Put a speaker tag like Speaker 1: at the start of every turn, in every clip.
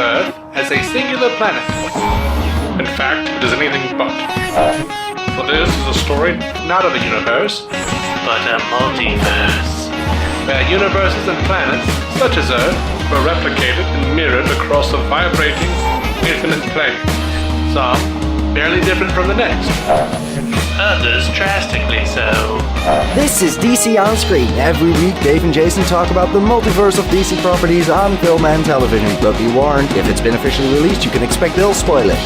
Speaker 1: Earth as a singular planet. In fact, it is anything but. For this is a story not of a universe, but a multiverse, where universes and planets, such as Earth, were replicated and mirrored across a vibrating, infinite plane. Some barely different from the next. Others drastically so.
Speaker 2: This is DC On Screen. Every week, Dave and Jason talk about the multiverse of DC properties on film and television. But be warned, if it's been officially released, you can expect they'll spoil it.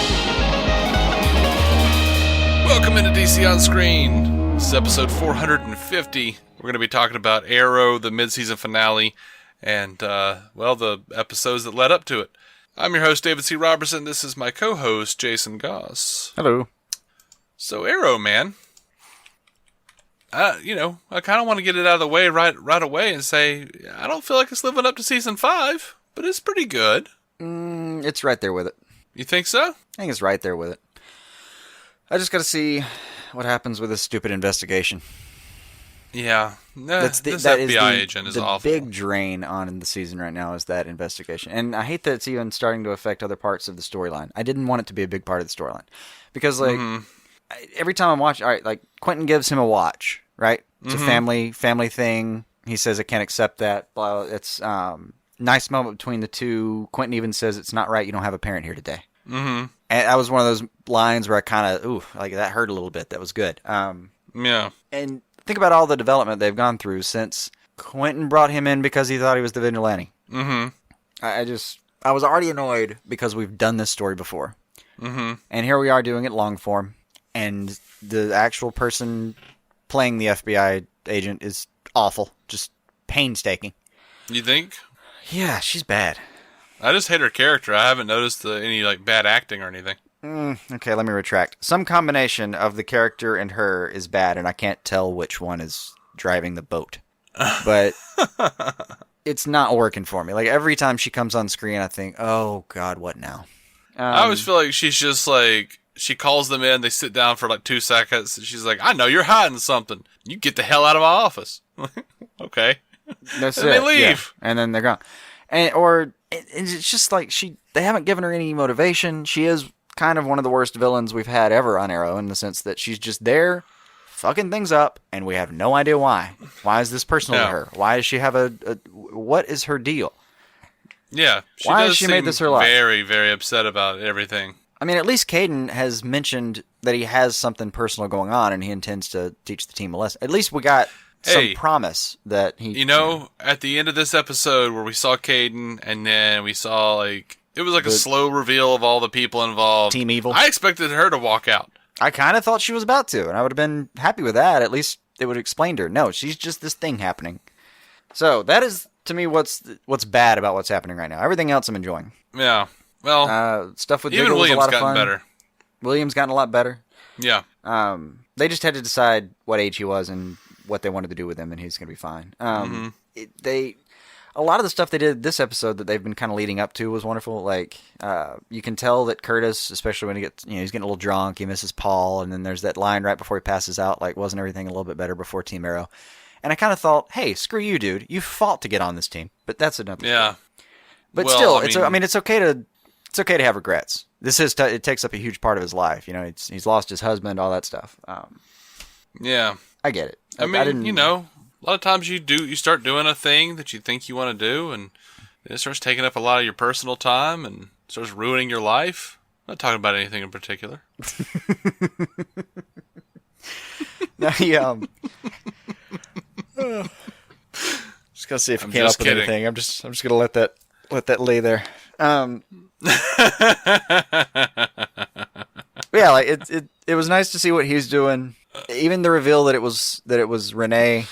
Speaker 3: Welcome into DC On Screen. This is episode 450. We're going to be talking about Arrow, the mid-season finale, and, the episodes that led up to it. I'm your host, David C. Robertson. This is my co-host, Jason Goss.
Speaker 2: Hello.
Speaker 3: So, Arrow, man. I kind of want to get it out of the way right away and say, I don't feel like it's living up to season 5, but it's pretty good.
Speaker 2: It's right there with it.
Speaker 3: You think so?
Speaker 2: I think it's right there with it. I just gotta see what happens with this stupid investigation.
Speaker 3: Yeah. This
Speaker 2: that
Speaker 3: FBI agent is
Speaker 2: the
Speaker 3: awful.
Speaker 2: The big drain on the season right now is that investigation. And I hate that it's even starting to affect other parts of the storyline. I didn't want it to be a big part of the storyline. Because, every time I'm watching, all right, like, Quentin gives him a watch, right? It's a family thing. He says, I can't accept that. Blah. It's nice moment between the two. Quentin even says, it's not right, you don't have a parent here today. Mm-hmm. And that was one of those lines where I kind of, that hurt a little bit. That was good.
Speaker 3: Yeah.
Speaker 2: And think about all the development they've gone through since Quentin brought him in because he thought he was the vigilante. Mm-hmm. I was already annoyed because we've done this story before. Mm-hmm. And here we are doing it long form. And the actual person playing the FBI agent is awful. Just painstaking.
Speaker 3: You think?
Speaker 2: Yeah, she's bad.
Speaker 3: I just hate her character. I haven't noticed any bad acting or anything.
Speaker 2: Okay, let me retract. Some combination of the character and her is bad, and I can't tell which one is driving the boat. But it's not working for me. Like, every time she comes on screen, I think, oh, God, what now?
Speaker 3: I always feel like she's just she calls them in, they sit down for 2 seconds, and she's like, I know you're hiding something. You get the hell out of my office. Okay.
Speaker 2: That's
Speaker 3: and
Speaker 2: it.
Speaker 3: they leave.
Speaker 2: Yeah. And then they're gone. And it's just like they haven't given her any motivation. She is kind of one of the worst villains we've had ever on Arrow in the sense that she's just there fucking things up and we have no idea why. Why is this personal to her? Why does she have what is her deal?
Speaker 3: Yeah.
Speaker 2: Why has she made this her life?
Speaker 3: Very, very upset about everything. I
Speaker 2: mean, at least Caden has mentioned that he has something personal going on and he intends to teach the team a lesson. At least we got some promise that he...
Speaker 3: at the end of this episode where we saw Caden and then we saw, it was a slow reveal of all the people involved.
Speaker 2: Team Evil.
Speaker 3: I expected her to walk out.
Speaker 2: I kind of thought she was about to, and I would have been happy with that. At least it would have explained her. No, she's just this thing happening. So that is, to me, what's bad about what's happening right now. Everything else I'm enjoying.
Speaker 3: Yeah. Well,
Speaker 2: stuff with
Speaker 3: even
Speaker 2: Diggle was a
Speaker 3: William's
Speaker 2: lot of fun.
Speaker 3: better.
Speaker 2: William's gotten a lot better.
Speaker 3: Yeah.
Speaker 2: They just had to decide what age he was and what they wanted to do with him, and he's going to be fine. A lot of the stuff they did this episode that they've been kind of leading up to was wonderful. You can tell that Curtis, especially when he gets, he's getting a little drunk, he misses Paul, and then there's that line right before he passes out, wasn't everything a little bit better before Team Arrow? And I kind of thought, hey, screw you, dude. You fought to get on this team, but that's another
Speaker 3: Yeah.
Speaker 2: thing. But still, it's okay to have regrets. It takes up a huge part of his life. He's lost his husband, all that stuff.
Speaker 3: Yeah.
Speaker 2: I get it.
Speaker 3: a lot of times you start doing a thing that you think you want to do, and it starts taking up a lot of your personal time and starts ruining your life. I'm not talking about anything in particular.
Speaker 2: Just gonna see if I came up with anything. I'm just gonna let that lay there. It was nice to see what he's doing. Even the reveal that it was Renee,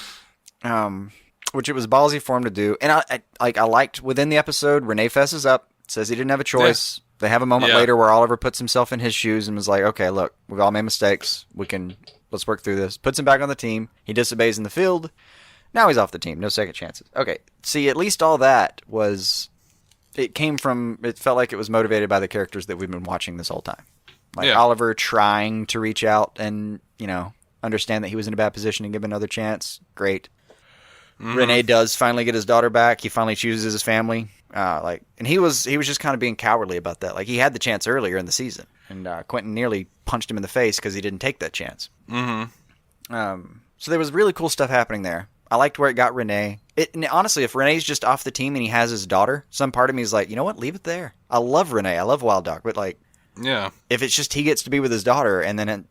Speaker 2: which it was ballsy for him to do. And I liked within the episode, Renee fesses up, says he didn't have a choice. Yeah. They have a moment later where Oliver puts himself in his shoes and was like, okay, look, we've all made mistakes. Let's work through this. Puts him back on the team. He disobeys in the field. Now he's off the team. No second chances. Okay. See, at least all that it felt like it was motivated by the characters that we've been watching this whole time. Oliver trying to reach out and, understand that he was in a bad position and give him another chance. Great. Mm-hmm. Renee does finally get his daughter back. He finally chooses his family. And he was just kind of being cowardly about that. Like, he had the chance earlier in the season, and Quentin nearly punched him in the face because he didn't take that chance.
Speaker 3: Mm-hmm.
Speaker 2: So there was really cool stuff happening there. I liked where it got Renee. And honestly, if Renee's just off the team and he has his daughter, some part of me is like, you know what? Leave it there. I love Renee. I love Wild Dog. But, like,
Speaker 3: yeah,
Speaker 2: if it's just he gets to be with his daughter, and then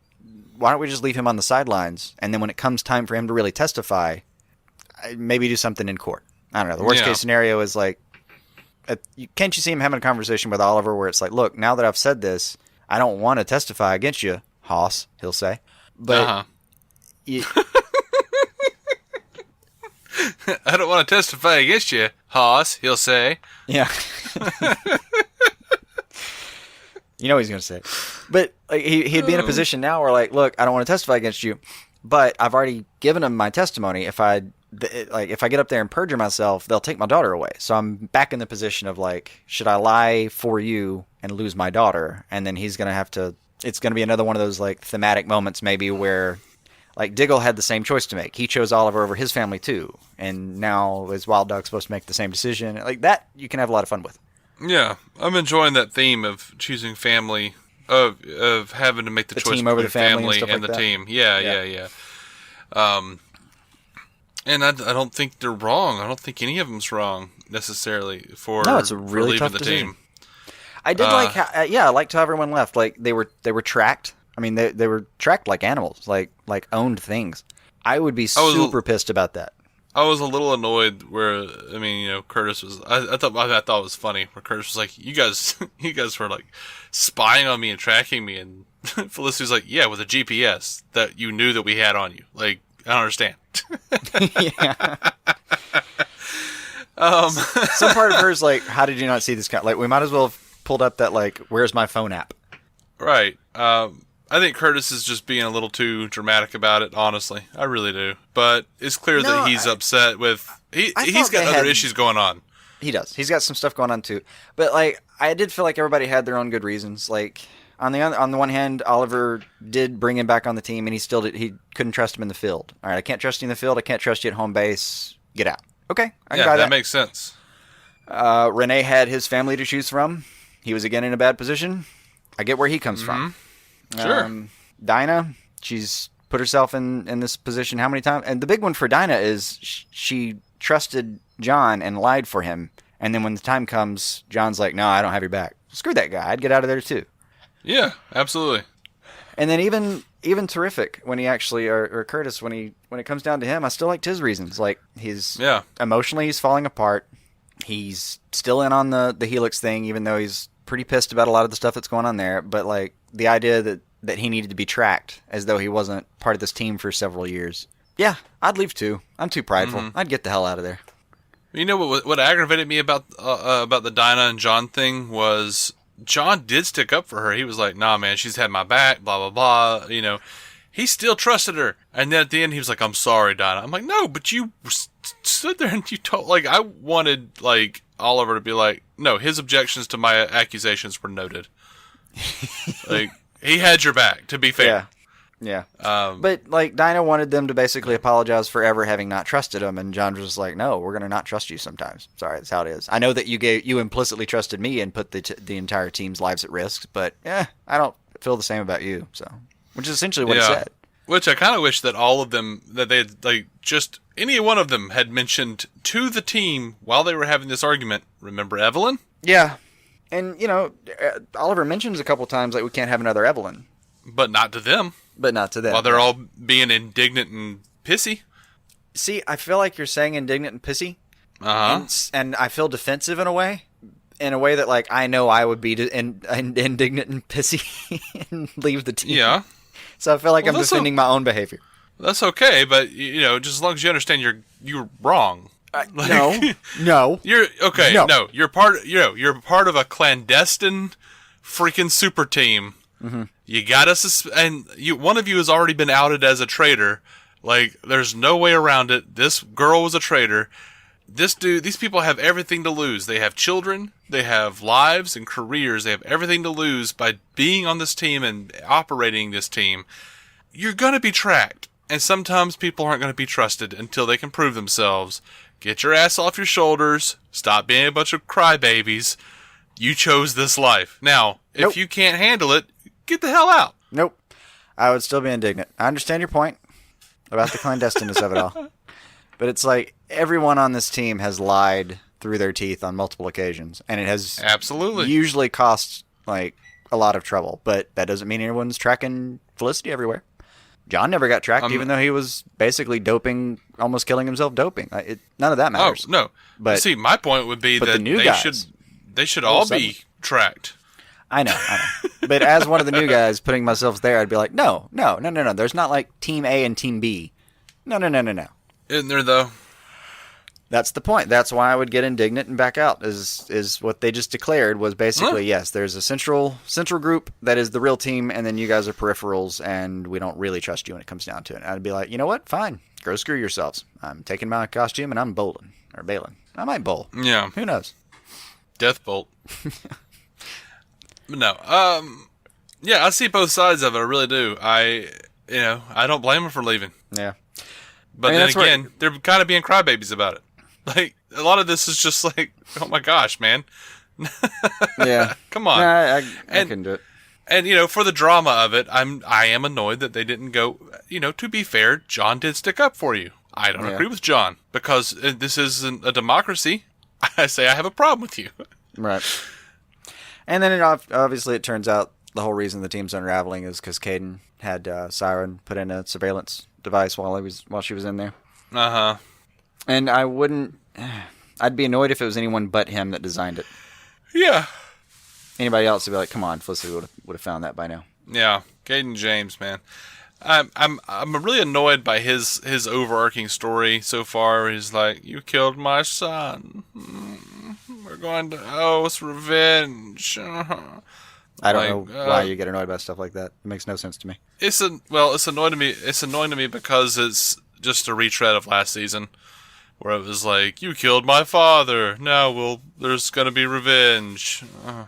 Speaker 2: why don't we just leave him on the sidelines? And then when it comes time for him to really testify, maybe do something in court. I don't know. The worst case scenario is like, can't you see him having a conversation with Oliver where it's like, look, now that I've said this, I don't want to testify against you, Hoss, he'll say. But
Speaker 3: I don't want to testify against you, Hoss, he'll say.
Speaker 2: Yeah. You know what he's going to say. But like, he'd be in a position now where, like, look, I don't want to testify against you, but I've already given him my testimony. If I get up there and perjure myself, they'll take my daughter away. So I'm back in the position of, like, should I lie for you and lose my daughter? And then he's going to have to, it's going to be another one of those, like, thematic moments maybe where, like, Diggle had the same choice to make. He chose Oliver over his family too. And now is Wild Dog supposed to make the same decision? Like, that you can have a lot of fun with.
Speaker 3: Yeah, I'm enjoying that theme of choosing family, of having to make the choice
Speaker 2: team over
Speaker 3: between
Speaker 2: the family
Speaker 3: and
Speaker 2: like
Speaker 3: the
Speaker 2: that.
Speaker 3: team. Yeah. And I don't think they're wrong. I don't think any of them's wrong necessarily for
Speaker 2: it's a
Speaker 3: for
Speaker 2: really
Speaker 3: leaving
Speaker 2: tough
Speaker 3: the
Speaker 2: decision.
Speaker 3: team.
Speaker 2: I did like how, I liked how everyone left. Like, they were tracked. I mean, they were tracked like animals, like owned things. I would be super pissed about that.
Speaker 3: I was a little annoyed where, I mean, you know, Curtis was, I thought it was funny where Curtis was like, you guys were like spying on me and tracking me, and Felicity's like, yeah, with a GPS that you knew that we had on you. Like, I don't understand.
Speaker 2: Yeah. Some part of her's like, how did you not see this guy? Like, we might as well have pulled up that, like, where's my phone app?
Speaker 3: Right. I think Curtis is just being a little too dramatic about it, honestly. I really do. But it's clear that he's upset with... He's got other issues going on.
Speaker 2: He does. He's got some stuff going on, too. But, like, I did feel like everybody had their own good reasons. Like, on the one hand, Oliver did bring him back on the team, and he couldn't trust him in the field. All right, I can't trust you in the field. I can't trust you at home base. Get out. Okay, I can buy that.
Speaker 3: That makes sense.
Speaker 2: Renee had his family to choose from. He was, again, in a bad position. I get where he comes from.
Speaker 3: Sure.
Speaker 2: Dinah, she's put herself in this position how many times? And the big one for Dinah is she trusted John and lied for him. And then when the time comes, John's like, no, I don't have your back. Screw that guy. I'd get out of there too.
Speaker 3: Yeah, absolutely.
Speaker 2: And then even Terrific, when he actually, or Curtis, when it comes down to him, I still liked his reasons. Like, emotionally, he's falling apart. He's still in on the Helix thing, even though he's pretty pissed about a lot of the stuff that's going on there. But, like, the idea that he needed to be tracked as though he wasn't part of this team for several years. Yeah, I'd leave too. I'm too prideful. I'd get the hell out of there.
Speaker 3: You know what aggravated me about the Dinah and John thing was John did stick up for her. He was like, nah, man, she's had my back, blah, blah, blah. You know, he still trusted her. And then at the end, he was like, I'm sorry, Dinah. I'm like, no, but you stood there and you told, like, I wanted, like, Oliver to be like, no, his objections to my accusations were noted. Like, he had your back, to be fair.
Speaker 2: Yeah. But, like, Dinah wanted them to basically apologize for ever having not trusted him, and John was just like, no, we're going to not trust you sometimes. Sorry, that's how it is. I know that you implicitly trusted me and put the entire team's lives at risk, but, I don't feel the same about you, so. Which is essentially what he said.
Speaker 3: Which I kind of wish that all of them, that they had, like, just any one of them had mentioned to the team while they were having this argument, remember Evelyn?
Speaker 2: Yeah. And, you know, Oliver mentions a couple times, like, we can't have another Evelyn.
Speaker 3: But not to them.
Speaker 2: But not to them.
Speaker 3: While they're all being indignant and pissy.
Speaker 2: See, I feel like you're saying indignant and pissy.
Speaker 3: Uh-huh.
Speaker 2: And I feel defensive in a way that, like, I know I would be indignant and pissy and leave the team.
Speaker 3: Yeah.
Speaker 2: So I feel like I'm defending my own behavior.
Speaker 3: That's okay, but, you know, just as long as you understand you're wrong.
Speaker 2: No.
Speaker 3: You're okay. No, you're part of a clandestine freaking super team.
Speaker 2: Mm-hmm.
Speaker 3: You gotta one of you has already been outed as a traitor. Like, there's no way around it. This girl was a traitor. These people have everything to lose. They have children. They have lives and careers. They have everything to lose by being on this team and operating this team. You're gonna be tracked. And sometimes people aren't going to be trusted until they can prove themselves. Get your ass off your shoulders. Stop being a bunch of crybabies. You chose this life. Now, if you can't handle it, get the hell out.
Speaker 2: Nope. I would still be indignant. I understand your point about the clandestineness of it all. But it's like everyone on this team has lied through their teeth on multiple occasions. And it has
Speaker 3: absolutely
Speaker 2: usually cost like a lot of trouble. But that doesn't mean everyone's tracking Felicity everywhere. John never got tracked, even though he was basically doping, almost killing himself doping. None of that matters.
Speaker 3: Oh, no.
Speaker 2: But
Speaker 3: see, my point would be that
Speaker 2: the new guys,
Speaker 3: they should all be tracked.
Speaker 2: I know. But as one of the new guys, putting myself there, I'd be like, no. There's not like Team A and Team B. No.
Speaker 3: Isn't there, though?
Speaker 2: That's the point. That's why I would get indignant and back out, is what they just declared was basically, yes, there's a central group that is the real team, and then you guys are peripherals, and we don't really trust you when it comes down to it. And I'd be like, you know what? Fine. Go screw yourselves. I'm taking my costume, and I'm bailing. I might bowl.
Speaker 3: Yeah.
Speaker 2: Who knows?
Speaker 3: Death bolt. No. Yeah, I see both sides of it. I really do. I don't blame them for leaving.
Speaker 2: Yeah.
Speaker 3: But then again, they're kind of being crybabies about it. Like, a lot of this is just like, oh my gosh, man.
Speaker 2: Yeah.
Speaker 3: Come on.
Speaker 2: Nah, I can do it.
Speaker 3: And, for the drama of it, I am annoyed that they didn't go, to be fair, John did stick up for you. I don't agree with John, because this isn't a democracy. I say I have a problem with you. Right.
Speaker 2: And then obviously it turns out the whole reason the team's unraveling is because Caden had Siren put in a surveillance device while she was in there.
Speaker 3: Uh-huh.
Speaker 2: And I'd be annoyed if it was anyone but him that designed it.
Speaker 3: Yeah.
Speaker 2: Anybody else would be like, come on, Felicity would have found that by now.
Speaker 3: Yeah. Caden James, man. I'm really annoyed by his overarching story so far. He's like, you killed my son. We're going to it's revenge.
Speaker 2: I don't know why you get annoyed by stuff like that. It makes no sense to me.
Speaker 3: It's annoying to me. It's annoying to me because it's just a retread of last season, where it was like, you killed my father. Now there's gonna be revenge.
Speaker 2: Yeah,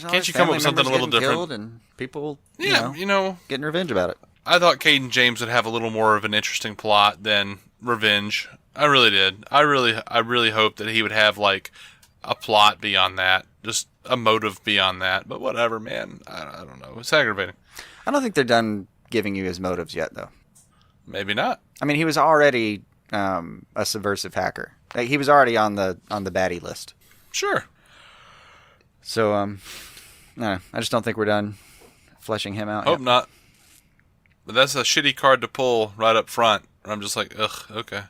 Speaker 3: can't you come up with something a little different?
Speaker 2: And people,
Speaker 3: getting
Speaker 2: revenge about it.
Speaker 3: I thought Caden James would have a little more of an interesting plot than revenge. I really did. I really hoped that he would have like a plot beyond that, just a motive beyond that. But whatever, man. I don't know. It's aggravating.
Speaker 2: I don't think they're done giving you his motives yet, though.
Speaker 3: Maybe not.
Speaker 2: I mean, he was already a subversive hacker. Like, he was already on the baddie list.
Speaker 3: Sure.
Speaker 2: So, no, I just don't think we're done fleshing him out.
Speaker 3: Hope not. But that's a shitty card to pull right up front. I'm just like, ugh, okay.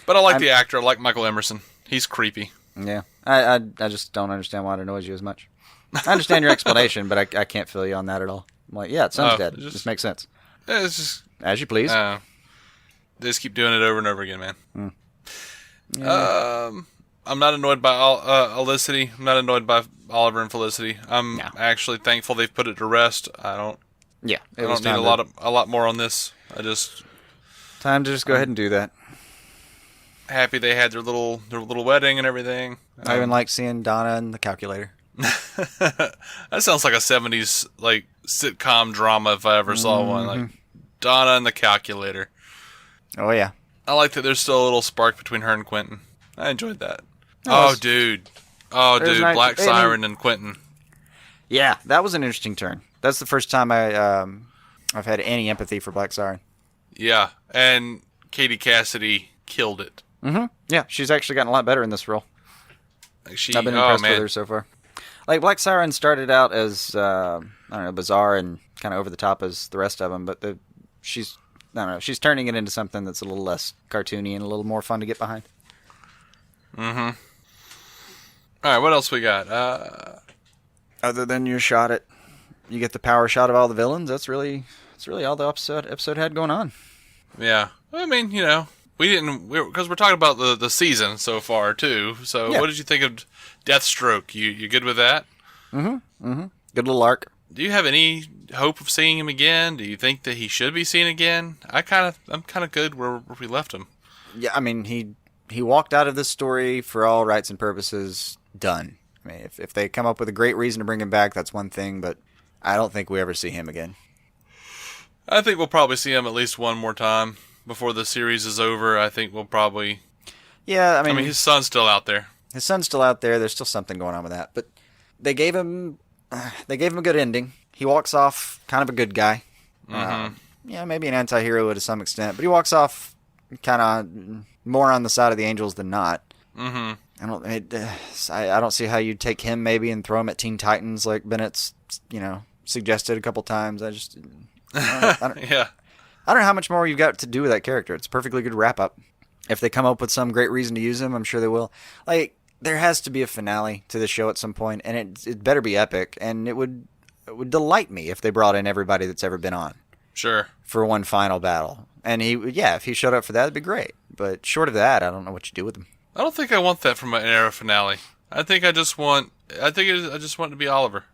Speaker 3: But I like the actor. I like Michael Emerson. He's creepy.
Speaker 2: Yeah. I just don't understand why it annoys you as much. I understand your explanation, but I can't feel you on that at all. I'm like, yeah, it sounds dead. It just makes sense.
Speaker 3: Yeah, it's just...
Speaker 2: As you please.
Speaker 3: They just keep doing it over and over again, man.
Speaker 2: Yeah.
Speaker 3: I'm not annoyed by Olicity. I'm not annoyed by Oliver and Felicity. I'm actually thankful they've put it to rest. I don't need a lot more on this.
Speaker 2: Time to just go ahead and do that.
Speaker 3: Happy they had their little wedding and everything.
Speaker 2: I even like seeing Donna and the calculator.
Speaker 3: That sounds like a 70s like sitcom drama if I ever saw one. Like Donna and the calculator.
Speaker 2: Oh yeah.
Speaker 3: I like that there's still a little spark between her and Quentin. I enjoyed that. Dude, Black Siren and Quentin.
Speaker 2: Yeah, that was an interesting turn. That's the first time I've had any empathy for Black Siren.
Speaker 3: Yeah, and Katie Cassidy killed it.
Speaker 2: Mm-hmm. Yeah, she's actually gotten a lot better in this role.
Speaker 3: I've
Speaker 2: been impressed with her so far. Like, Black Siren started out as, bizarre and kind of over the top as the rest of them, but she's turning it into something that's a little less cartoony and a little more fun to get behind.
Speaker 3: Mm-hmm. All right, what else we got?
Speaker 2: Other than you get the power shot of all the villains, that's really all the episode had going on.
Speaker 3: Yeah. I mean, because we're talking about the season so far, too. So What did you think of Deathstroke? You good with that?
Speaker 2: Mm-hmm. Good little arc.
Speaker 3: Do you have any hope of seeing him again? Do you think that he should be seen again? I'm kind of good where we left him.
Speaker 2: Yeah, I mean, he walked out of this story for all rights and purposes done. I mean, if they come up with a great reason to bring him back, that's one thing, but I don't think we ever see him again.
Speaker 3: I think we'll probably see him at least one more time before the series is over, I think we'll probably...
Speaker 2: Yeah,
Speaker 3: I mean, his son's still out there.
Speaker 2: His son's still out there. There's still something going on with that. But they gave him a good ending. He walks off kind of a good guy. Yeah, maybe an anti-hero to some extent. But he walks off kind of more on the side of the Angels than not. I don't see how you'd take him maybe and throw him at Teen Titans like Bennett's, suggested a couple times. I don't
Speaker 3: Yeah.
Speaker 2: I don't know how much more you've got to do with that character. It's a perfectly good wrap-up. If they come up with some great reason to use him, I'm sure they will. Like, there has to be a finale to the show at some point, and it better be epic, and it would delight me if they brought in everybody that's ever been on.
Speaker 3: Sure.
Speaker 2: For one final battle. And if he showed up for that, it'd be great. But short of that, I don't know what you do with him.
Speaker 3: I don't think I want that from an Arrow finale. I just want it to be Oliver.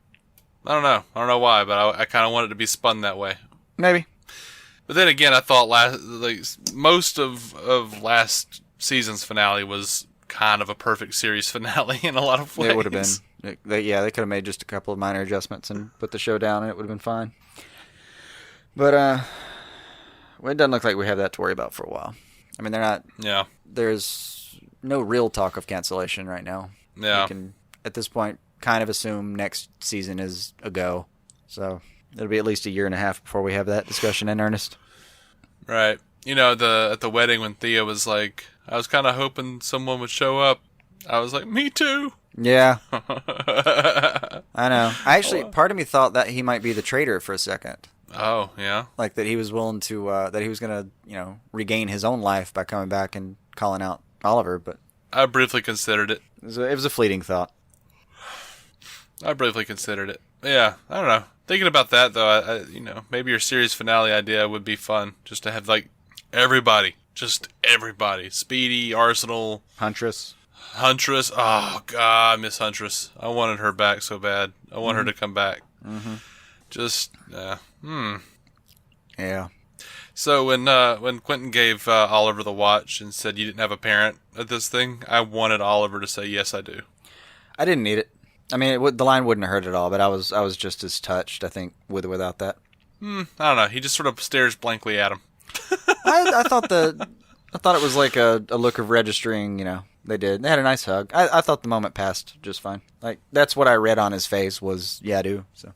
Speaker 3: I don't know why, but I kind of want it to be spun that way.
Speaker 2: Maybe.
Speaker 3: But then again, I thought most of last season's finale was kind of a perfect series finale in a lot of ways.
Speaker 2: It would have been. They could have made just a couple of minor adjustments and put the show down, and it would have been fine. But it doesn't look like we have that to worry about for a while. I mean, they're not.
Speaker 3: Yeah.
Speaker 2: There's no real talk of cancellation right now.
Speaker 3: Yeah.
Speaker 2: We can, at this point, kind of assume next season is a go. So it'll be at least a year and a half before we have that discussion in earnest.
Speaker 3: Right. At the wedding when Thea was like, I was kind of hoping someone would show up. I was like, me too.
Speaker 2: Yeah. I know. Part of me thought that he might be the traitor for a second.
Speaker 3: Oh, yeah?
Speaker 2: Like that he was willing to, that he was going to, regain his own life by coming back and calling out Oliver, but...
Speaker 3: I briefly considered it.
Speaker 2: It was a fleeting thought.
Speaker 3: I briefly considered it. Yeah, I don't know. Thinking about that, though, I maybe your series finale idea would be fun. Just to have, everybody. Just everybody. Speedy, Arsenal.
Speaker 2: Huntress.
Speaker 3: Oh, God, I miss Huntress. I wanted her back so bad. I want her to come back. Mm-hmm. Just,
Speaker 2: Yeah.
Speaker 3: So when Quentin gave Oliver the watch and said you didn't have a parent at this thing, I wanted Oliver to say, yes, I do.
Speaker 2: I didn't need it. I mean, the line wouldn't have hurt at all, but I was just as touched, I think, with or without that.
Speaker 3: I don't know. He just sort of stares blankly at him.
Speaker 2: I thought it was like a look of registering, they did. They had a nice hug. I thought the moment passed just fine. Like, that's what I read on his face was, yeah, I do. So.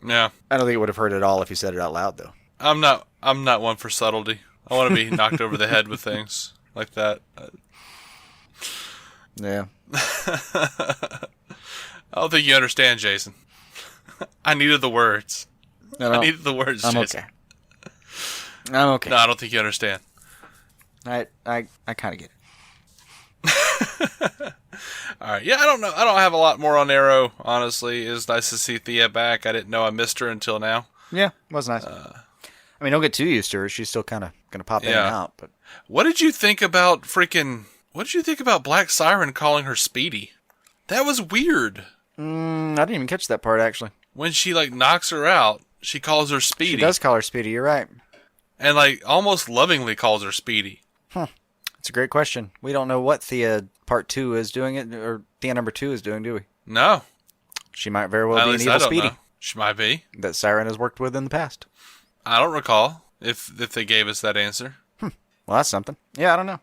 Speaker 3: Yeah.
Speaker 2: I don't think it would have hurt at all if he said it out loud, though.
Speaker 3: I'm not one for subtlety. I want to be knocked over the head with things like that.
Speaker 2: Yeah.
Speaker 3: I don't think you understand, Jason. I needed the words.
Speaker 2: No,
Speaker 3: I needed the words,
Speaker 2: I'm
Speaker 3: Jason.
Speaker 2: okay. I'm okay.
Speaker 3: No, I don't think you understand.
Speaker 2: I kind of get
Speaker 3: it. All right. Yeah, I don't know. I don't have a lot more on Arrow, honestly. It's nice to see Thea back. I didn't know I missed her until now.
Speaker 2: Yeah, it was nice. I mean, don't get too used to her. She's still kind of going to pop in and out. But
Speaker 3: What did you think about Black Siren calling her Speedy? That was weird.
Speaker 2: I didn't even catch that part, actually.
Speaker 3: When she, knocks her out, she calls her Speedy.
Speaker 2: She does call her Speedy, you're right.
Speaker 3: And, almost lovingly calls her Speedy.
Speaker 2: It's a great question. We don't know what Thea Part 2 is doing it, or Thea number 2 is doing, do we?
Speaker 3: No.
Speaker 2: She might very well be an evil Speedy.
Speaker 3: Know. She might be.
Speaker 2: That Siren has worked with in the past.
Speaker 3: I don't recall if they gave us that answer.
Speaker 2: Well, that's something. Yeah, I don't know.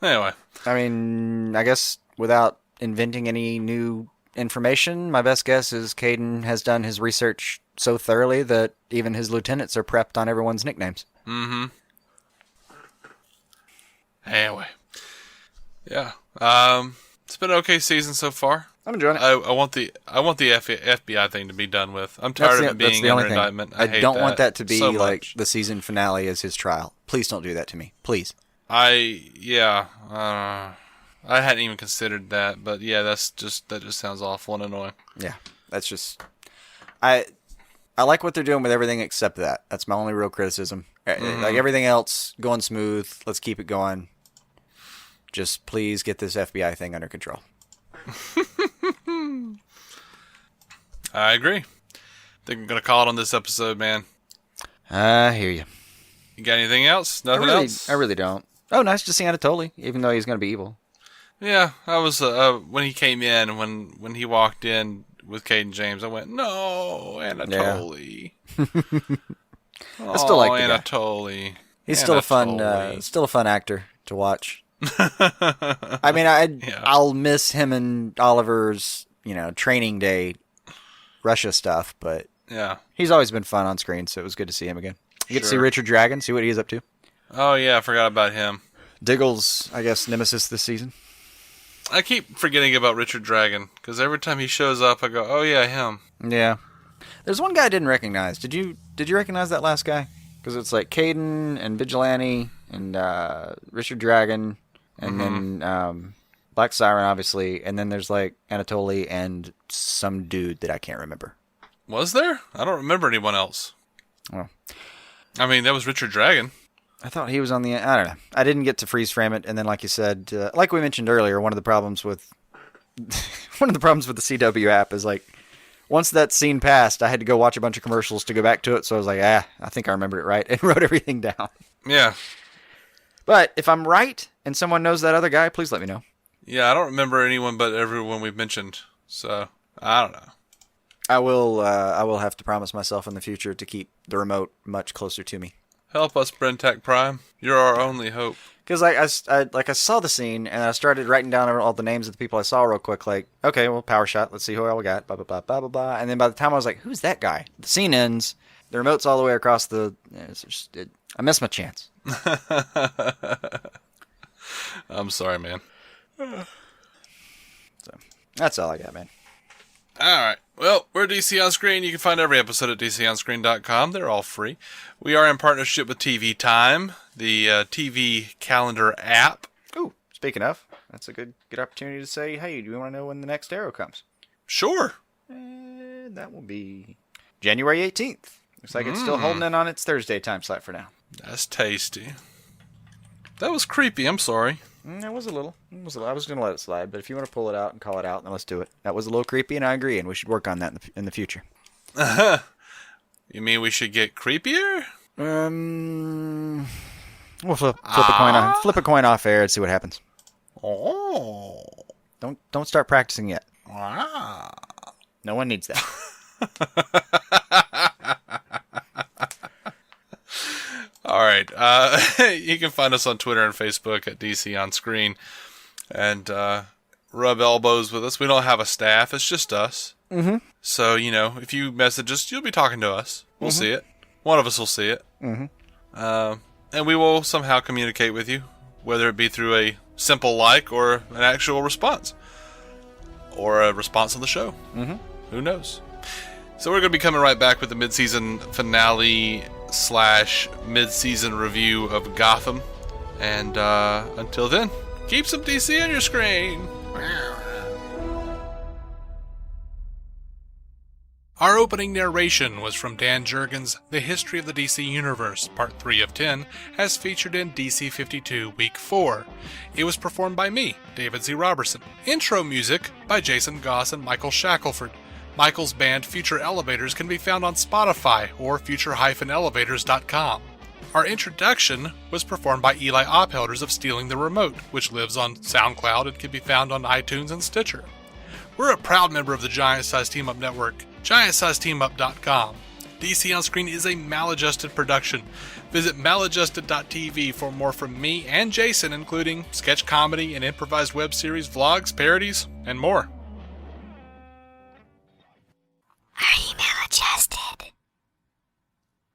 Speaker 3: Anyway.
Speaker 2: I mean, I guess without inventing any new information, my best guess is Caden has done his research so thoroughly that even his lieutenants are prepped on everyone's nicknames.
Speaker 3: Mm-hmm. Anyway. Yeah. It's been an okay season so far.
Speaker 2: I'm enjoying it.
Speaker 3: I want the FBI thing to be done with. I'm tired of it being under indictment.
Speaker 2: I don't want that to be
Speaker 3: so
Speaker 2: like
Speaker 3: much.
Speaker 2: the season finale as his trial. Please don't do that to me. Please.
Speaker 3: I hadn't even considered that, but yeah, that just sounds awful and annoying.
Speaker 2: Yeah, that's just I like what they're doing with everything except that. That's my only real criticism. Mm-hmm. Like everything else, going smooth. Let's keep it going. Just please get this FBI thing under control.
Speaker 3: I agree. I think I'm gonna call it on this episode, man.
Speaker 2: I hear you.
Speaker 3: You got anything else? Nothing else?
Speaker 2: I really don't. Oh, nice to see Anatoly, even though he's going to be evil.
Speaker 3: Yeah, I was when he came in, when he walked in with Caden James, I went, no, Anatoly.
Speaker 2: I still like the
Speaker 3: Anatoly.
Speaker 2: guy. He's still a fun actor to watch. I mean, I'll miss him and Oliver's, training day Russia stuff, but
Speaker 3: Yeah.
Speaker 2: he's always been fun on screen, so it was good to see him again. You get to see Richard Dragon, see what he's up to.
Speaker 3: Oh, yeah, I forgot about him.
Speaker 2: Diggle's, I guess, nemesis this season.
Speaker 3: I keep forgetting about Richard Dragon, because every time he shows up, I go, oh, yeah, him.
Speaker 2: Yeah. There's one guy I didn't recognize. Did you recognize that last guy? Because it's like Caden and Vigilante and Richard Dragon and then Black Siren, obviously. And then there's like Anatoly and some dude that I can't remember.
Speaker 3: Was there? I don't remember anyone else.
Speaker 2: Oh.
Speaker 3: I mean, that was Richard Dragon.
Speaker 2: I thought he was on the... I don't know. I didn't get to freeze frame it. And then, like you said, like we mentioned earlier, one of the problems with the CW app is like, once that scene passed, I had to go watch a bunch of commercials to go back to it. So I was like, I think I remembered it right, and wrote everything down.
Speaker 3: Yeah.
Speaker 2: But if I'm right and someone knows that other guy, please let me know.
Speaker 3: Yeah, I don't remember anyone but everyone we've mentioned. So, I don't know.
Speaker 2: I will have to promise myself in the future to keep the remote much closer to me.
Speaker 3: Help us, Brentech Prime. You're our only hope.
Speaker 2: Because I saw the scene and I started writing down all the names of the people I saw real quick. Like, okay, well, power shot. Let's see who we got. Blah blah blah blah blah blah. And then by the time I was like, who's that guy? The scene ends. The remote's all the way across the. I missed my chance.
Speaker 3: I'm sorry, man.
Speaker 2: So that's all I got, man.
Speaker 3: All right. Well, we're DC On Screen. You can find every episode at dconscreen.com. They're all free. We are in partnership with TV Time, the TV calendar app.
Speaker 2: Ooh, speaking of, that's a good opportunity to say, hey, do you want to know when the next Arrow comes?
Speaker 3: Sure.
Speaker 2: That will be January 18th. Looks like it's still holding in on its Thursday time slot for now.
Speaker 3: That's tasty. That was creepy. I'm sorry.
Speaker 2: That was a little. I was going to let it slide, but if you want to pull it out and call it out, then let's do it. That was a little creepy, and I agree, and we should work on that in the future.
Speaker 3: You mean we should get creepier?
Speaker 2: We'll flip a coin off air and see what happens.
Speaker 3: Oh.
Speaker 2: Don't start practicing yet.
Speaker 3: Ah.
Speaker 2: No one needs that.
Speaker 3: All right. You can find us on Twitter and Facebook at DC On Screen, and rub elbows with us. We don't have a staff; it's just us. Mm-hmm. So if you message us, you'll be talking to us. We'll see it. One of us will see it. Mm-hmm. And we will somehow communicate with you, whether it be through a simple like or an actual response, or a response on the show. Mm-hmm. Who knows? So we're going to be coming right back with the mid-season finale / mid-season review of Gotham. And until then, keep some DC on your screen. Our opening narration was from Dan Jurgens' The History of the DC Universe, Part 3 of 10, as featured in DC 52 Week 4. It was performed by me, David Z. Robertson. Intro music by Jason Goss and Michael Shackelford. Michael's band Future Elevators can be found on Spotify or future-elevators.com. Our introduction was performed by Eli Ophelders of Stealing the Remote, which lives on SoundCloud and can be found on iTunes and Stitcher. We're a proud member of the Giant Size Team Up Network, giantsizeteamup.com. DC On Screen is a maladjusted production. Visit maladjusted.tv for more from me and Jason, including sketch comedy and improvised web series, vlogs, parodies, and more.